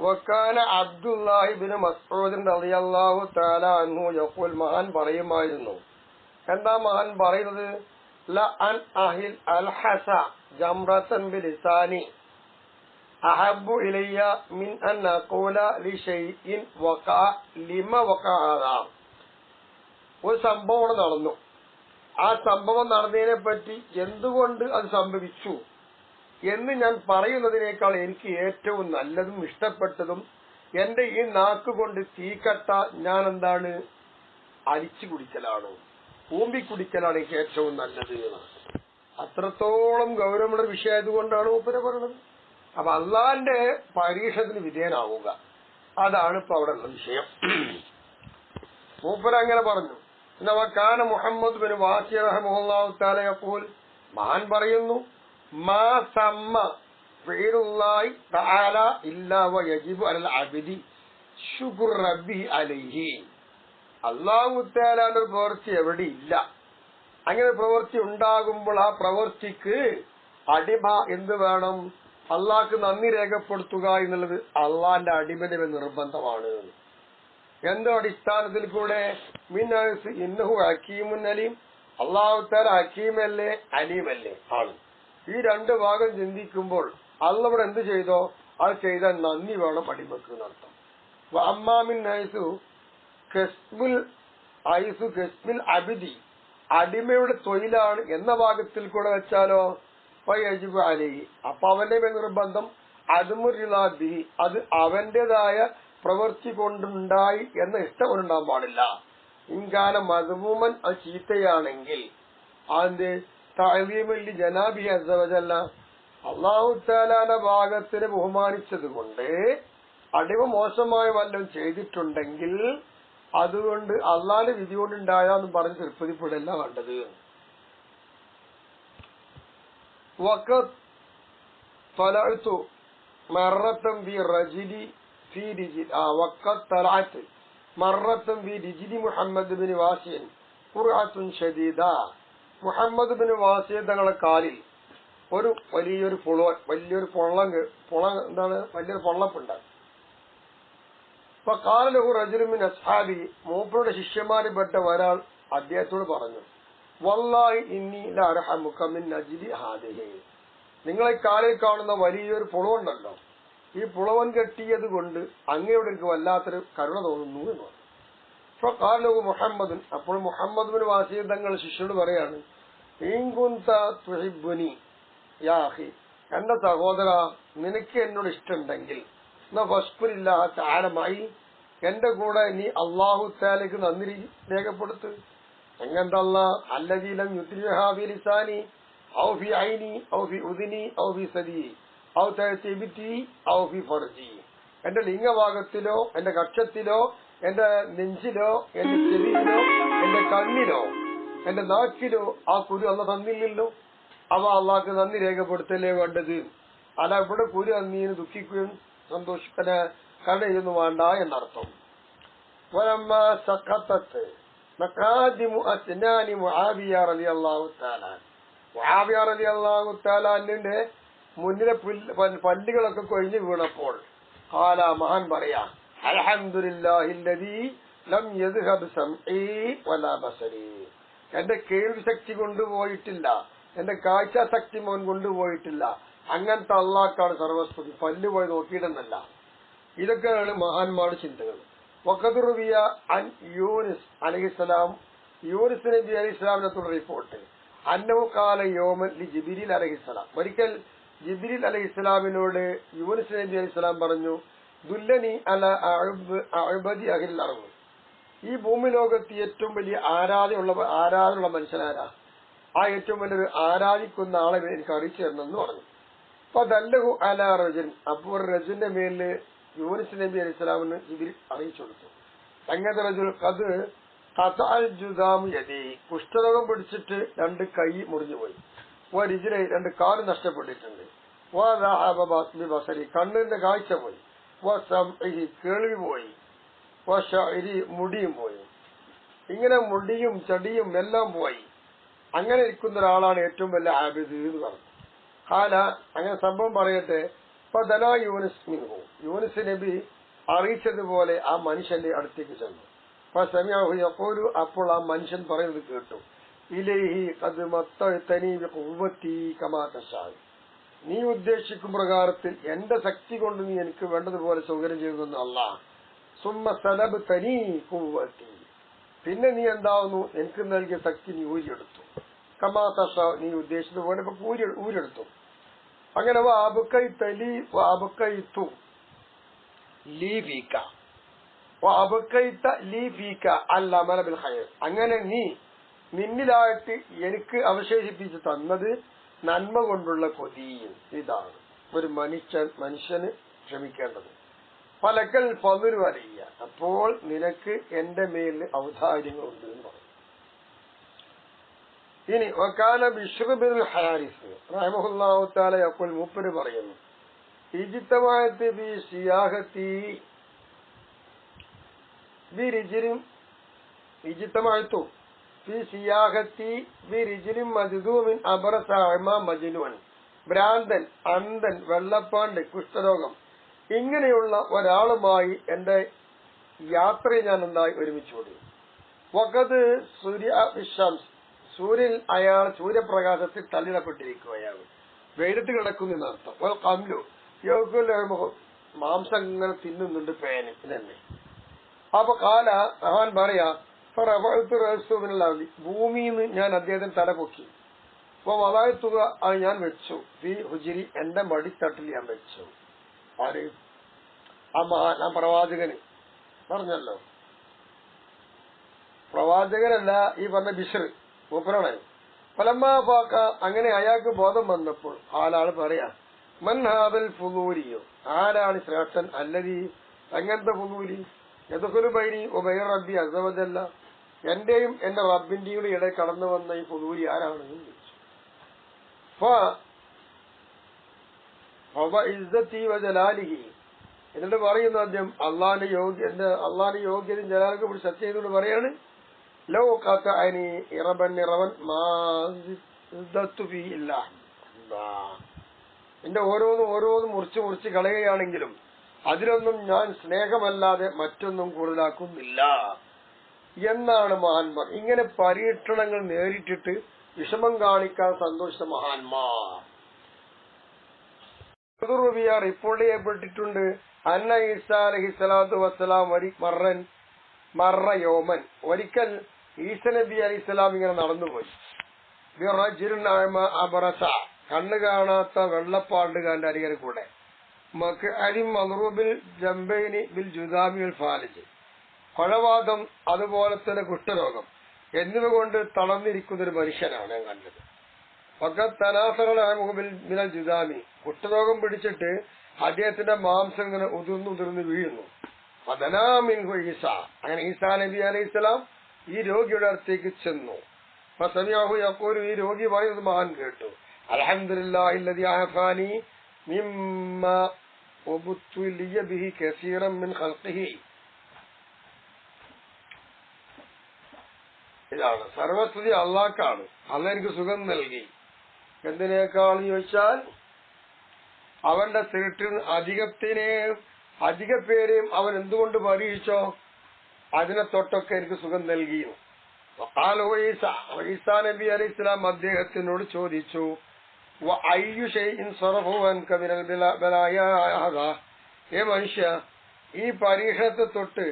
വക്കാന അബ്ദുല്ലാഹി ഇബ്നു മസ്ഊദ് റളിയല്ലാഹു തആല അൻഹു യഖൂൽ മഹാൻ പറയുമായിരുന്നു. എന്താ മഹാൻ പറയുന്നത്? ല അൻ അഹിൽ അൽഹസ ജംറതൻ ബിലിസാനി അഹബ്ബു ഇലയ്യ മിൻ അൻ അഖൂല ലിശൈഇൻ വഖഅ ലിമ വഖഅ. ഒരു സംഭവം നടന്നു. ആ സംഭവം നടന്നതിനെ പറ്റി എന്തുകൊണ്ട് അത് സംഭവിച്ചു എന്ന് ഞാൻ പറയുന്നതിനേക്കാൾ എനിക്ക് ഏറ്റവും നല്ലതും ഇഷ്ടപ്പെട്ടതും എന്റെ ഈ നാക്കുകൊണ്ട് തീക്കട്ട ഞാൻ എന്താണ് അരിച്ചു കുടിക്കലാണ്, ഊമ്പിക്കുടിക്കലാണ് എനിക്ക് ഏറ്റവും നല്ലത് എന്നാണ്. അത്രത്തോളം ഗൗരവമുള്ള വിഷയമായതുകൊണ്ടാണ് മൂപ്പര് പറയുന്നത്. അപ്പൊ അള്ളാന്റെ പരീക്ഷണത്തിന് വിധേയനാവുക, അതാണ് ഇപ്പൊ അവിടെ ഉള്ള വിഷയം. മൂപ്പര് അങ്ങനെ പറഞ്ഞു. വകാന മുഹമ്മദ് ബിൻ വാസിർ റഹിമഹുല്ലാഹു തആല യഖൂൽ, മഹാൻ പറയുന്നു, മാ സമ്മ ഫിഅലുല്ലാഹി തആല ഇല്ലാ വയജിബു അലൽ അബ്ദി ശുക്ർ റബ്ബി അലൈഹി. അല്ലാഹു തആലയുടെ ഒരു പ്രവൃത്തി എവിടെയില്ല. അങ്ങനെ പ്രവൃത്തി ഉണ്ടാകുമ്പോൾ ആ പ്രവൃത്തിക്ക് അടിമ എന്ത് വേണം? അള്ളാഹ്ക്ക് നന്ദി രേഖപ്പെടുത്തുക എന്നുള്ളത് അള്ളാന്റെ അടിമന്റെ നിർബന്ധമാണ്. എന്തോ അടിസ്ഥാനത്തിൽ കൂടെ മിനസ് ഇന്നഹു ഹക്കീമുൻ അലീം, അള്ളാഹു തആല ഹക്കീമല്ലേ അലീമല്ലേ ആണ്. ഈ രണ്ട് ഭാഗം ചിന്തിക്കുമ്പോൾ അള്ളവിടെ എന്ത് ചെയ്തോ അത് ചെയ്താൽ നന്ദി വേണം അടിമക്ക് എന്നർത്ഥം. അമ്മാമിൻ ഹൈസു കസ്ബുൽ അബ്ദി, അടിമയുടെ തൊഴിലാണ് എന്ന ഭാഗത്തിൽ കൂടെ വെച്ചാലോ ഫയജിബു അലൈഹി, അപ്പൊ അവന്റെ മേൽ നിർബന്ധം അദ്മുറിലാബി, അത് അവന്റേതായ പ്രവൃത്തി കൊണ്ടുണ്ടായി എന്ന ഇഷ്ടം ഉണ്ടാകാൻ പാടില്ല. ഇൻകാന മദ്മൂമൻ അത് ചീത്തയാണെങ്കിൽ അതിന്റെ തഅലീമുൽ ജനാബി അസ്സ വജല്ല, അല്ലാഹു തആലയുടെ ഭാഗത്തിന് ബഹുമാനിച്ചത് കൊണ്ട് അടിമ മോശമായ വല്ലതും ചെയ്തിട്ടുണ്ടെങ്കിൽ അതുകൊണ്ട് അള്ളാന്റെ വിധി കൊണ്ടുണ്ടായെന്ന് പറഞ്ഞ് തൃപ്തിപ്പെടല്ല വേണ്ടത്. വഖത് തലഅതു മറത്തൻ ബി റജിലി ഫീ റിജിൽ വഖത് തലഅത് മറത്തൻ ബി റിജിലി മുഹമ്മദ് ബിൻ വാസിൻ ഖുർഅത്തുൻ ഷദീദ. മുഹമ്മദ് ബിൻ വാസിൻ തങ്ങളുടെ കാലിൽ ഒരു വലിയൊരു വലിയൊരു പൊള്ളപ്പുണ്ട്. അപ്പൊ കാലലഹു റജുലുൻ മിൻ അസ്ഹാബി, മൂപ്പരുടെ ശിഷ്യന്മാരിൽപ്പെട്ട ഒരാൾ അദ്ദേഹത്തോട് പറഞ്ഞു, വല്ലാഹി ഇന്നി ലഅർഹമുക മിൻ അജ്ലി ഹാദിഹി, നിങ്ങളെ കാലിൽ കാണുന്ന വലിയൊരു പുളവുണ്ടല്ലോ, ഈ പുളവൻ കെട്ടിയത് കൊണ്ട് അങ്ങയോട് എനിക്ക് വല്ലാത്തൊരു കരുണ തോന്നുന്നു എന്ന് പറഞ്ഞു. അപ്പൊ കാലലഹു മുഹമ്മദ്, അപ്പോൾ മുഹമ്മദ് ബിൻ വാസിർ തങ്ങൾ ശിഷ്യനോട് പറയാണ്, ഇൻ കുൻത തുഹിബ്ബുനി യാ അഖി, എന്റെ സഹോദര നിനക്ക് എന്നോട് ഇഷ്ടമുണ്ടെങ്കിൽ ഫസ്കുരില്ലാഹ തആല മഅി, എന്റെ കൂടെ നീ അല്ലാഹു തആലയ്ക്ക് നന്ദി രേഖപ്പെടുത്ത്. എങ്ങനല്ല അല്ലദീ ലം യുത്രിഹ ഫി ലിസാനി ഔ ഫി ഐനി ഔ ഫി ഉദ്നി ഔ ഫി സദി ഔ തഅതിബതി ഔ ഫി ഫർജി, എന്റെ ലിംഗഭാഗത്തിലോ എന്റെ കക്ഷത്തിലോ എന്റെ നെഞ്ചിലോ എന്റെ ചെവിയിലോ എന്റെ കണ്ണിലോ എന്റെ നാക്കിലോ ആ കുരു അല്ല തന്നില്ലല്ലോ. അവ അള്ളാഹ്ക്ക് നന്ദി രേഖപ്പെടുത്തല്ലേ വേണ്ടത്. അല്ല ഇവിടെ കുരു അന്നീന് ദുഃഖിക്കുകയും സന്തോഷിക്കന കരുണ ചെയ്യുന്നു വേണ്ട എന്നർത്ഥം. മുആവിയ മുന്നിലെ പല്ലുകളൊക്കെ കൊഴിഞ്ഞു വീണപ്പോൾ മഹാൻ പറയാ, അൽഹംദുലില്ലാഹില്ലദീ ലം യദ്ഹബ് സംഈ വലാ ബസരീ, എന്റെ കേൾവി ശക്തി കൊണ്ടുപോയിട്ടില്ല, എന്റെ കാഴ്ച ശക്തി മോൻ കൊണ്ടുപോയിട്ടില്ല, അങ്ങനത്തെ അള്ളാഹ്ക്കാണ് സർവസ്തുതി, പല്ല് പോയി നോക്കിയിട്ടെന്നല്ല. ഇതൊക്കെയാണ് മഹാന്മാരുടെ ചിന്തകൾ. വഖദ്റുവിയ അൻ യൂനിസ് അലൈഹിസ്സലാം, യൂനിസ് നബി അലൈഹിസ്സലാമിനത്തുള്ള റിപ്പോർട്ട്, അന്നഹു ഖാല യൗമൻ ലി ജിബ്രീൽ അലൈഹിസ്സലാം, ഒരിക്കൽ ജിബ്രീൽ അലൈഹിസ്സലാമിനോട് യൂനിസ് നബി അലൈഹിസ്സലാം പറഞ്ഞു, ദുല്ലനി അല അഅബദി അഹ്ലിൽ അർദ്, ഈ ഭൂമി ലോകത്ത് ഏറ്റവും വലിയ ആരാധനയുള്ള മനുഷ്യനാരാ, ആ ഏറ്റവും വലിയൊരു ആരാധിക്കുന്ന ആളെ എനിക്ക് അറിയിച്ചു തരണമെന്ന് പറഞ്ഞു. അപ്പൊ ദല്ലഹു അലാ റജുൽ, അപ്പോൾ റജുലിന്റെ മേലില് യൂനിസ് നബി അലൈഹി സ്വലാമിന് ജിബ്രീൽ അറിയിച്ചു കൊടുത്തു. അങ്ങനത്തെ റജുൽ അത് കുഷ്ഠരോഗം പിടിച്ചിട്ട് രണ്ട് കൈ മുറിഞ്ഞുപോയി, രിജിലൈ രണ്ട് കാല് നഷ്ടപ്പെട്ടിട്ടുണ്ട്, ബസരി കണ്ണിന്റെ കാഴ്ച പോയി, കേൾവി പോയി, മുടിയും പോയി. ഇങ്ങനെ മുടിയും ചെടിയും എല്ലാം പോയി. അങ്ങനെ ഇരിക്കുന്ന ഒരാളാണ് ഏറ്റവും വലിയ ആബിദ് എന്ന് പറഞ്ഞു. അങ്ങനെ സംഭവം പറയട്ടെ. ഫദനാ യൂനുസ് മിൻഹു, യൂനുസ് നബി അറിയിച്ചതുപോലെ ആ മനുഷ്യന്റെ അടുത്തേക്ക് ചെന്നു. ഫസമിഅഹു യഖൂലു, അപ്പോൾ ആ മനുഷ്യൻ പറയുന്നത് കേട്ടു, ഇലൈഹി ഖദ് മത്തഅതനി ബിഖുവ്വതി കമാ തശാ, നീ ഉദ്ദേശിക്കും പ്രകാരത്തിൽ എന്റെ ശക്തി കൊണ്ട് നീ എനിക്ക് വേണ്ടതുപോലെ സൗകര്യം ചെയ്തു തന്നു അല്ലാഹ്. സുമ്മ സലബ്തനി ഖുവ്വതി, പിന്നെ നീ എന്താവുന്നു എനിക്ക് നൽകിയ ശക്തി നീ ഊരിയെടുത്തു. കമാ തശാ, നീ ഉദ്ദേശിച്ചതുപോലെ ഊരിയെടുത്തു. അങ്ങനെ അങ്ങനെ നീ നിന്നിലായിട്ട് എനിക്ക് അവശേഷിപ്പിച്ച് തന്നത് നന്മ കൊണ്ടുള്ള കൊതിയും. ഇതാണ് ഒരു മനുഷ്യന് ക്ഷമിക്കേണ്ടത്. പലക്കൽ പതിരു അറിയ, അപ്പോൾ നിനക്ക് എന്റെ മേൽ ഔദാര്യങ്ങളുണ്ട് എന്ന് പറയും. ഇനി വകാന ബിശ്ർ ബിൻ ഹാരിസ് റഹിമഹുല്ലാഹു തആല യഖൂൽ, മൂപ്പര് പറയുന്നു, ഇജ്തമാഅത്ത് ബി സിയാഹത്തി ബിരിജ്ലിൻ, ഇജ്തമാഅത്തു ബി സിയാഹത്തി ബിരിജ്ലിൻ മജ്ദൂമിൻ അബ്റസ അമാ മജ്നൂൻ, ഭ്രാന്തൻ, അന്ധൻ, വെള്ളപ്പാണ്ട്, കുഷ്ഠരോഗം, ഇങ്ങനെയുള്ള ഒരാളുമായി എന്റെ യാത്രയിൽ ഞാൻ എന്തായി ഒരുമിച്ചോടി. വഖദ് സൂര്യ വിശംസ്, സൂര്യപ്രകാശത്തിൽ തള്ളിടപ്പെട്ടിരിക്കുകയാണ്, വെയിലത്ത് കിടക്കുന്ന അർത്ഥം. കംലു മാംസം ഇങ്ങനെ തിന്നുന്നുണ്ട്, പേന് ഇതന്നെ. അപ്പൊ കാല അവൻ പറയാ, ഭൂമിയിൽ നിന്ന് ഞാൻ അദ്ദേഹത്തിന് തല പൊക്കി. അപ്പൊ വതായത്തുക അത് ഞാൻ വെച്ചു, ഈ ഹുജിരി എന്റെ മടിത്തട്ടിൽ ഞാൻ വെച്ചു. ആര്? ആ പ്രവാചകന് പറഞ്ഞല്ലോ, പ്രവാചകനല്ല ഈ പറഞ്ഞ ബിശ്ർ മൂപ്പരാണ്. ഫലമ്മാഫാക്ക, അങ്ങനെ അയാൾക്ക് ബോധം വന്നപ്പോൾ ആളാൾ പറയാ, മൻ ഹാദൽ ഫുദൂലിയോ, ആരാണ് ശ്രേഷ്ഠൻ, അല്ലതി എങ്ങനത്തെ ഫുദൂലി, യദ്ഖുലു ബൈനി വബൈന റബ്ബി അസ്സ വജല്ല, എന്റെയും എന്റെ റബ്ബിന്റെയും ഇടയിൽ കടന്നു വന്ന ഈ ഫുദൂലി ആരാണെന്ന് ചോദിച്ചു. ഇസ്സത്തി വജലാലിഹി, എന്നിട്ട് പറയുന്നു അദ്ദേഹം അള്ളാന്റെ യോഗ്യതയും ജലാലൊക്കെ പിടിച്ച് സത്യം ചെയ്തുകൊണ്ട് പറയാണ്, ലോ ഖതഅനി ഇറബൻ ഇല്ല, എന്റെ ഓരോന്നും മുറിച്ച് കളയുകയാണെങ്കിലും അതിലൊന്നും ഞാൻ സ്നേഹമല്ലാതെ മറ്റൊന്നും കൂടുതലാക്കുന്നില്ല എന്നാണ് മഹാന്മാർ. ഇങ്ങനെ പരീക്ഷണങ്ങൾ നേരിട്ടിട്ട് വിഷമം കാണിക്കാൻ സന്തോഷിച്ച മഹാന്മാർ. റിപ്പോർട്ട് ചെയ്യപ്പെട്ടിട്ടുണ്ട്, അന്ന ഈസാ അലൈഹിസ്സലാത്തു വസ്സലാം മറയോമൻ, ഒരിക്കൽ ഈസ നബി അലൈഹിസ്സലാം ഇങ്ങനെ നടന്നുപോയി. അബറസ, കണ്ണു കാണാത്ത വെള്ളപ്പാണ്ടുകാരന്റെ അരികെ കൂടെ, കൊഴവാദം, അതുപോലെ തന്നെ കുഷ്ഠരോഗം എന്നിവ കൊണ്ട് തളർന്നിരിക്കുന്ന ഒരു മനുഷ്യനാണ് ഞാൻ കണ്ടത്. മിനൽ ജുദാമി, കുഷ്ഠരോഗം പിടിച്ചിട്ട് അദ്ദേഹത്തിന്റെ മാംസം ഇങ്ങനെ ഉതിർന്ന് വീഴുന്നു. ഫദനാമിൻഹു ഈസ, അങ്ങനെ ഈസാ നബി അലൈഹിസ്സലാം ഈ രോഗിയുടെ അടുത്തേക്ക് ചെന്നു. ഫസമിഅഹു യഖൂലു, ഈ രോഗി പറയുന്നത് മഹാൻ കേട്ടു, അൽഹംദുലില്ലാഹില്ലദി അഅഫാനി മിമ്മാ വബുത്തുലിയ ബിഹി കസീറൻ മിൻ ഖൽഖിഹി. ഇതാണ് സർവസ്തുതി അള്ളാഹ്ക്കാണ്. അള്ളാഹ് എനിക്ക് സുഖം നൽകി. എന്തിനേക്കാൾ ചോദിച്ചാൽ അവന്റെ സൃഷ്ടിന് അധിക പേരെയും അവൻ എന്തുകൊണ്ട് പരീക്ഷിച്ചോ അതിനെ തൊട്ടൊക്കെ എനിക്ക് സുഖം നൽകി. ഈസാ നബി അലൈഹി സ്വലാം അദ്ദേഹത്തിനോട് ചോദിച്ചു, ഏ മനുഷ്യ, ഈ പരീക്ഷണത്തെ തൊട്ട്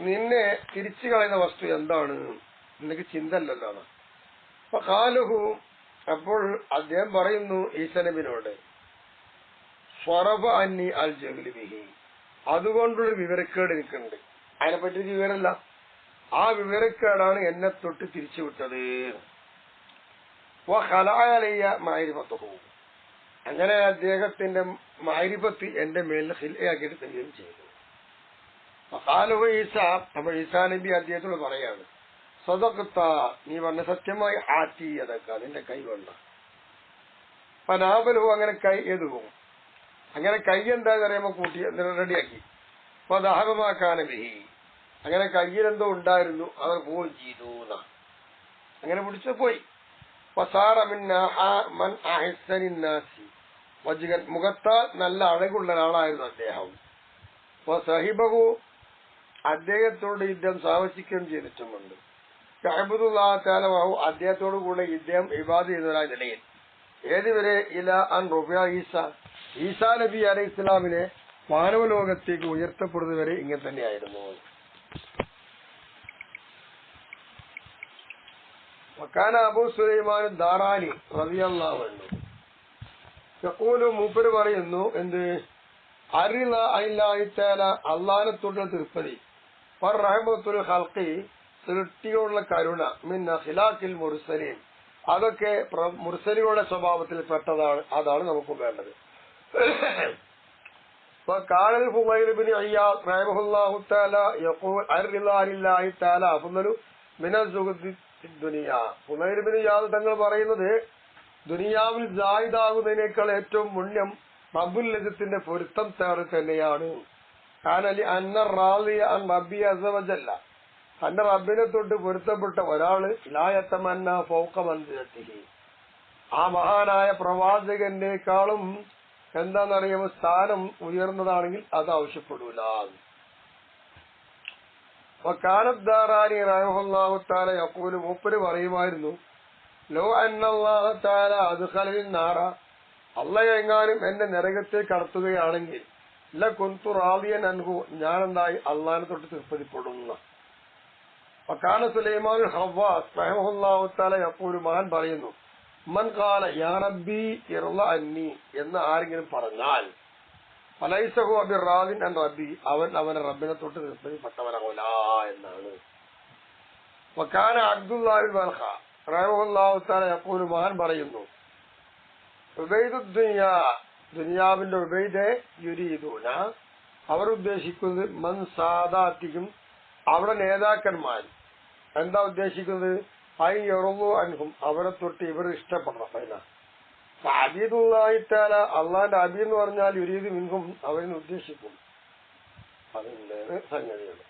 നിന്നെ തിരിച്ചു കളയുന്ന വസ്തു എന്താണ്? നിനക്ക് ചിന്തല്ലല്ലോ. അപ്പൊ കാലുഹു, അപ്പോൾ അദ്ദേഹം പറയുന്നു ഈസാ നബിനോട്, സ്വറബ് അന്നി അൽ ജഹ്ലു ബിഹി, അതുകൊണ്ടൊരു വിവരക്കേട് എനിക്കുണ്ട്. അതിനെപ്പറ്റി വിവരമല്ല, ആ വിവരക്കേടാണ് എന്നെ തൊട്ട് തിരിച്ചുവിട്ടത്. അങ്ങനെ അദ്ദേഹത്തിന്റെ മഅരിഫത്ത് എന്റെ മേലിൽ ഖിൽആക്കിയിട്ട് തരികയും ചെയ്തു. അപ്പൊ ഈസാ നബി അദ്ദേഹത്തോട് പറയാണ്, സദഖത, നീ പറഞ്ഞ സത്യമായി, ആറ്റി അതൊക്കെ നിന്റെ കൈ കൊണ്ട. പനാബലു, അങ്ങനെ കൈ എതുവും, അങ്ങനെ കൈ എന്താന്ന് പറയുമ്പോ കൂട്ടി റെഡിയാക്കി. അപ്പൊ ദഹബമാക്കാന ബിഹി, അങ്ങനെ കയ്യിലെന്തോ ഉണ്ടായിരുന്നു, അവർ പോവുകയും ചെയ്തു. അങ്ങനെ പിടിച്ചു പോയി. വജ്ഹൻ മുഖത്താൽ നല്ല അഴകുള്ള ഒരാളായിരുന്നു അദ്ദേഹം. സഹിബഹു അദ്ദേഹത്തോട് ഇദ്ദേഹം സാഹസിക്കുകയും ചെയ്തിട്ടുമുണ്ട്. യഅ്ബുദുല്ലാഹ തആല വഹു അദ്ദേഹത്തോടു കൂടെ ഇദ്ദേഹം ഇബാദത്ത് ചെയ്യുന്നവരായ നിലയിൽ ഏതുവരെ ഇല അൻ റുഫിഅ ഈസാ നബി അലൈഹി ഇസ്ലാമിനെ മാനവലോകത്തേക്ക് ഉയർത്തപ്പെടുന്നവരെ ഇങ്ങനെ തന്നെയായിരുന്നു. വക്കാന അബൂ സുലൈമാൻ ദാറാനി റളിയല്ലാഹു അൻഹു യഖൂലു മൂപ്പര് പറയുന്നു എന്ത് അരിള അല്ലാഹി തആല അല്ലാഹുവിനെ തൊട്ടുള്ള തൃപ്തി വർ റഹ്മത്തുൽ ഖൽഖി സൃഷ്ടിയോടുള്ള കരുണ മിൻ അഖ്ലാഖിൽ മുർസലീൻ അതൊക്കെ മുർസലികളുടെ സ്വഭാവത്തിൽ പെട്ടതാണ്. അതാണ് നമുക്ക് വേണ്ടത്. وقال الفضيل بن عياض رحمه الله تعالى يقول الرضا لله تعالى أفضل من الزهد في الدنيا. ഫുളൈൽ ബിൻ ഇയാദ് തങ്ങൾ പറയുന്നത് ദുനിയാവിൽ സായിദാകുന്നതിനേക്കാൾ ഏറ്റവും പുണ്യം റബ്ബുൽ ഇസ്സത്തിന്റെ പൊരുത്തം തേടൽ തന്നെയാണ്. കാനലി അന്ന റാളിയ അൻ റബ്ബി അസ്സ വജല്ല തന്റെ റബ്ബിനെ തൊട്ട് പൊരുത്തപ്പെട്ട ഒരാള് ലാ യതമന്ന ഫൗക മൻസിലത്തിഹി ആ മഹാനായ പ്രവാചകന്റെക്കാളും എന്താണെന്നറിയുമോ സ്ഥാനം ഉയർന്നതാണെങ്കിൽ അത് ആവശ്യപ്പെടൂല. വകാനദ്ദാറാനി റഹിമഹുല്ലാഹു തആല യഖൂലു മൂപ്പര് പറയുമായിരുന്നു ലോ അന്നല്ലാഹു തആല അദ്ഖലനി നാറ അല്ലാഹു എങ്ങാനും എന്നെ നരകത്തിൽ കടത്തുകയാണെങ്കിൽ ലകുൻതു റാദിയൻ അൻഹു ഞാൻ എന്തായി അല്ലാഹുവിനെ തൊട്ട് തൃപ്തിപ്പെടുന്നു. വകാന സുലൈമാനുൽ ഖവ്വാസ് റഹിമഹുല്ലാഹു തആല യഖൂലു മഹാൻ പറയുന്നു മൻ ഖാല യാ റബ്ബി ഇർള അന്നി എന്ന് ആരെങ്കിലും പറഞ്ഞാൽ ഫലൈസഹു ബിറാദിൻ അൻ റബ്ബി അവൻ റബ്ബിനെ തൊട്ട് തൃപ്തിപ്പെട്ടവനാകൂല എന്നാണ്. വകാന അബ്ദുല്ലാഹിൽ ബൽഖ റഹിമഹുല്ലാഹു തആല യഖൂലു മഹാൻ പറയുന്നു ഉബൈദുദ്ദുനിയ ദുനിയാവിന്റെ ഉബൈദെ യുരീദൂന അവർ ഉദ്ദേശിക്കുന്നത് മൻ സാദാത്തിക്കും അവിടെ നേതാക്കന്മാർ എന്താ ഉദ്ദേശിക്കുന്നത് അൻഹും അവരെ തൊട്ട് ഇവർ ഇഷ്ടപ്പെടണം. അബീദുല്ലാഹി തആല അള്ളാന്റെ അബി എന്ന് പറഞ്ഞാൽ യുരീദു മിൻഹും അവരിന് ഉദ്ദേശിക്കും. അതിന്റെ സംഗതിയാണ്.